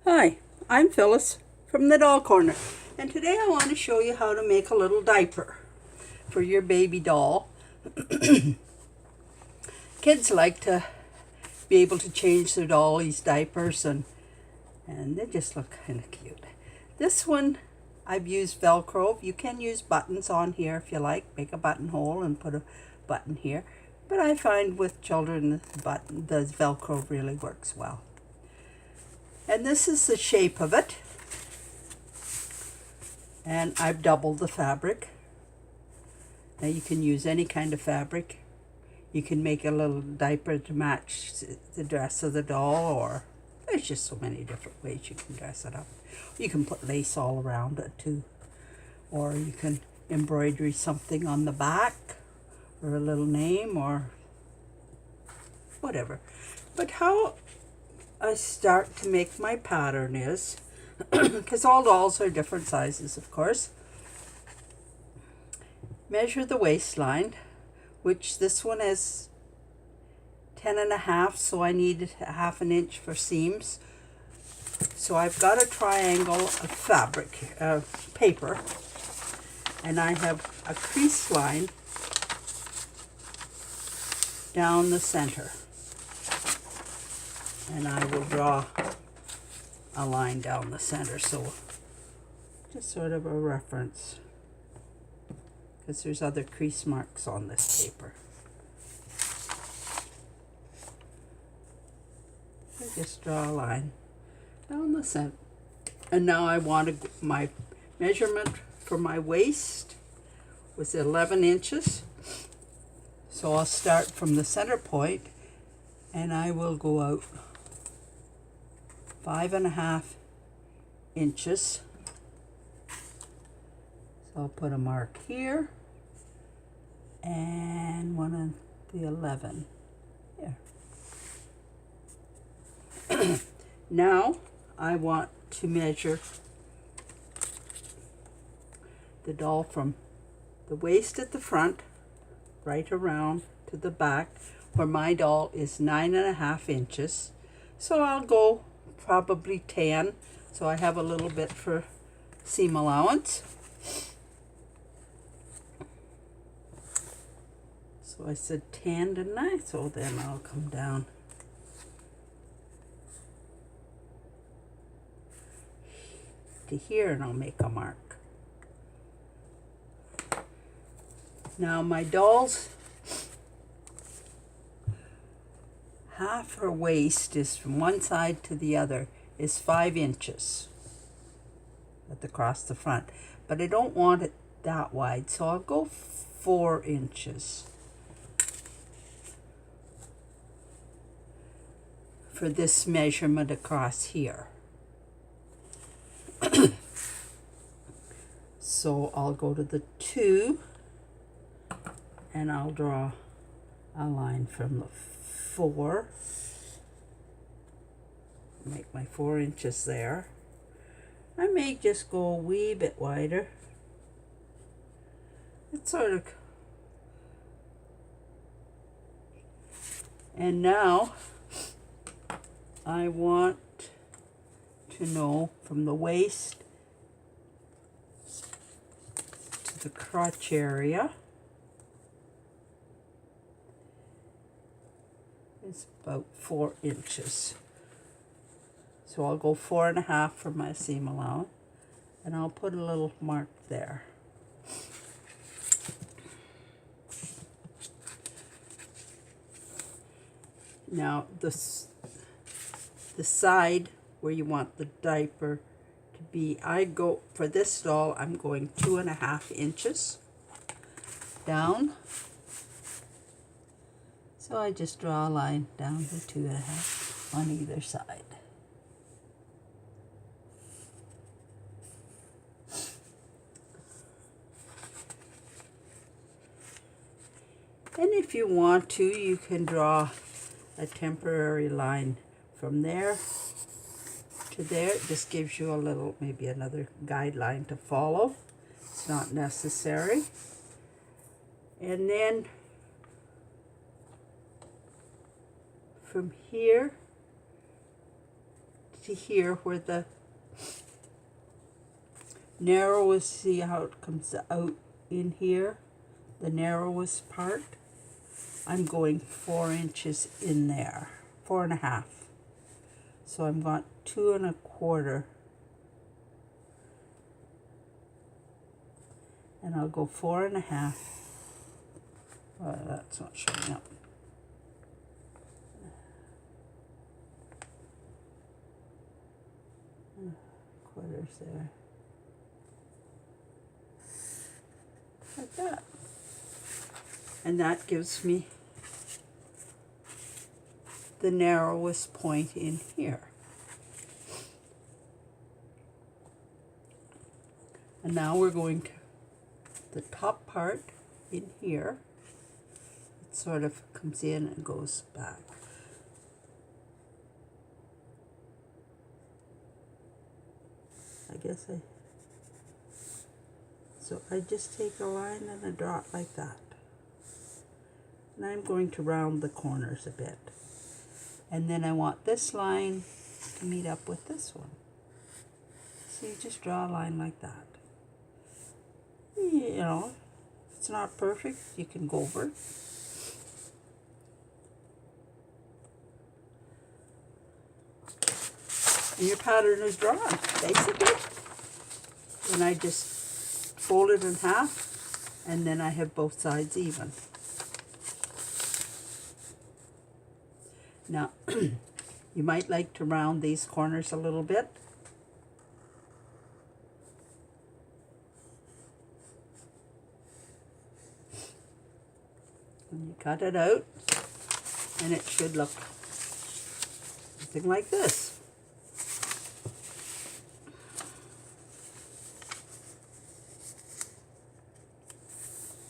Hi, I'm Phyllis from the Doll Corner, and today I want to show you how to make a little diaper for your baby doll. Kids like to be able to change their dollies' diapers and they just look kind of cute. This one I've used Velcro. You can use buttons on here if you like. Make a buttonhole and put a button here. But I find with children the Velcro really works well. And this is the shape of it. And I've doubled the fabric. Now you can use any kind of fabric. You can make a little diaper to match the dress of the doll, or there's just so many different ways you can dress it up. You can put lace all around it too. Or you can embroidery something on the back, or a little name, or whatever. But how I start to make my pattern is, because all dolls are different sizes, of course. Measure the waistline, which this one is 10.5, so I need a ½ inch for seams. So I've got a triangle of fabric, paper, and I have a crease line down the center. And I will draw a line down the center, so just sort of a reference, because there's other crease marks on this paper. I just draw a line down the center. And now I want to, my measurement for my waist was 11 inches. So I'll start from the center point and I will go out 5.5 inches. So I'll put a mark here and one on the 11 here. Now I want to measure the doll from the waist at the front right around to the back, where my doll is 9.5 inches. So I'll go probably 10, so I have a little bit for seam allowance. So I said 10, didn't I? So then I'll come down to here and I'll make a mark. Now my doll's half her waist is from one side to the other is 5 inches across the front, but I don't want it that wide, so I'll go 4 inches for this measurement across here. So I'll go to the 2 and I'll draw a line from the 4, make my 4 inches there. I may just go a wee bit wider. It's sort of, and now I want to know from the waist to the crotch area is about 4 inches. So I'll go 4.5 for my seam allowance, and I'll put a little mark there. Now the side where you want the diaper to be, I go, for this doll, I'm going 2.5 inches down. So I just draw a line down to 2.5 on either side. And if you want to, you can draw a temporary line from there to there. It just gives you a little, maybe another guideline to follow. It's not necessary. And then from here to here where the narrowest, see how it comes out in here, the narrowest part, I'm going 4 inches in there, 4.5. So I'm got 2.25, and I'll go 4.5. That's not showing up. Quarters there, like that, and that gives me the narrowest point in here. And now we're going to the top part in here. It sort of comes in and goes back. So I just take a line and I draw it like that. And I'm going to round the corners a bit. And then I want this line to meet up with this one. So you just draw a line like that. You know, if it's not perfect, you can go over it. And your pattern is drawn, basically. And I just fold it in half, and then I have both sides even. Now, you might like to round these corners a little bit. And you cut it out, and it should look something like this.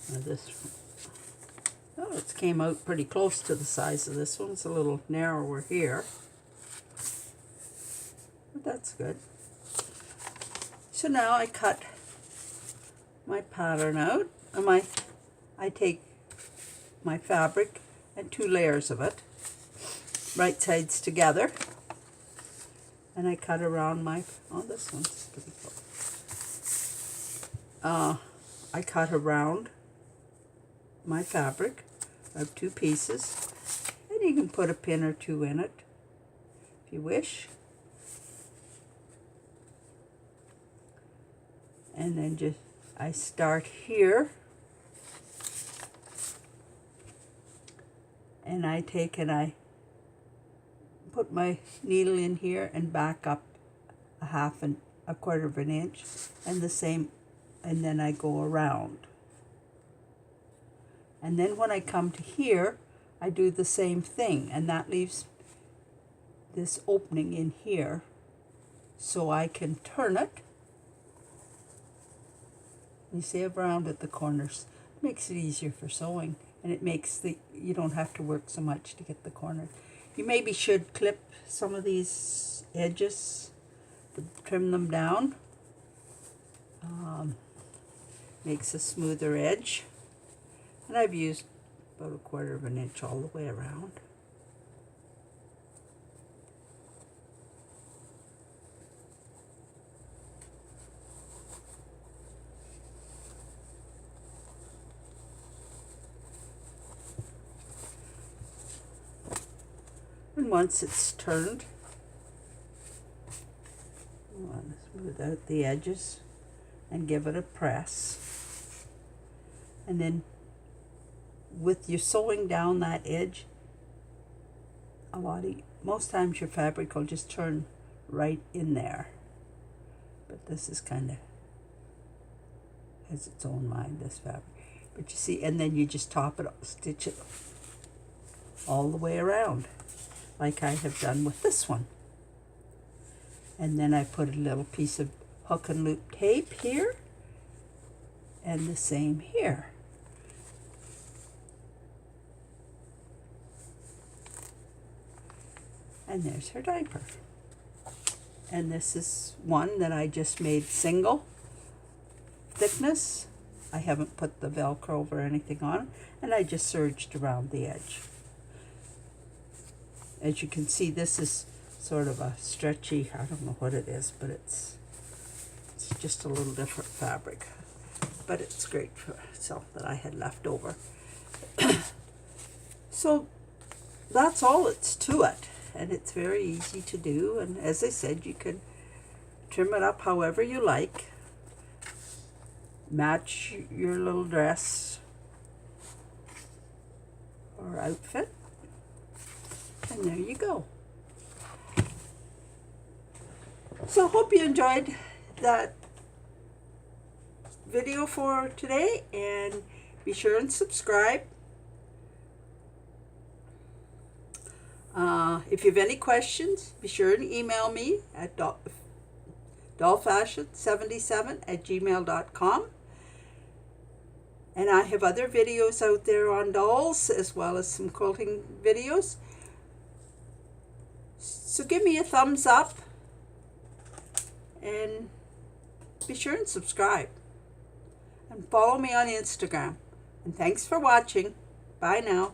Now this one, oh, it came out pretty close to the size of this one. It's a little narrower here, but that's good. So now I cut my pattern out, and I take my fabric and 2 layers of it, right sides together, and I cut around my, oh, this one's pretty cool. I cut around my fabric. I have 2 pieces, and you can put a pin or 2 in it if you wish. And then I start here, and I take and I put my needle in here and back up a 1/4 of an inch, and the same, and then I go around. And then when I come to here, I do the same thing, and that leaves this opening in here so I can turn it. You see, I've rounded the corners. It makes it easier for sewing, and it makes you don't have to work so much to get the corner. You maybe should clip some of these edges to trim them down. Makes a smoother edge. And I've used about 1/4 of an inch all the way around. And once it's turned, I want to smooth out the edges and give it a press. And then with you sewing down that edge, most times your fabric will just turn right in there. But this is kind of has its own mind, this fabric. But you see, and then you just top it up, stitch it all the way around, like I have done with this one. And then I put a little piece of hook and loop tape here, and the same here. And there's her diaper. And this is one that I just made single thickness. I haven't put the Velcro or anything on it, and I just serged around the edge. As you can see, this is sort of a stretchy, I don't know what it is, but it's just a little different fabric. But it's great for so that I had left over. So that's all it's to it, and it's very easy to do. And as I said, you can trim it up however you like, match your little dress or outfit, and there you go. So hope you enjoyed that video for today, and be sure and subscribe. If you have any questions, be sure and email me at dollfashion77@gmail.com. And I have other videos out there on dolls, as well as some quilting videos. So give me a thumbs up, and be sure and subscribe. And follow me on Instagram. And thanks for watching. Bye now.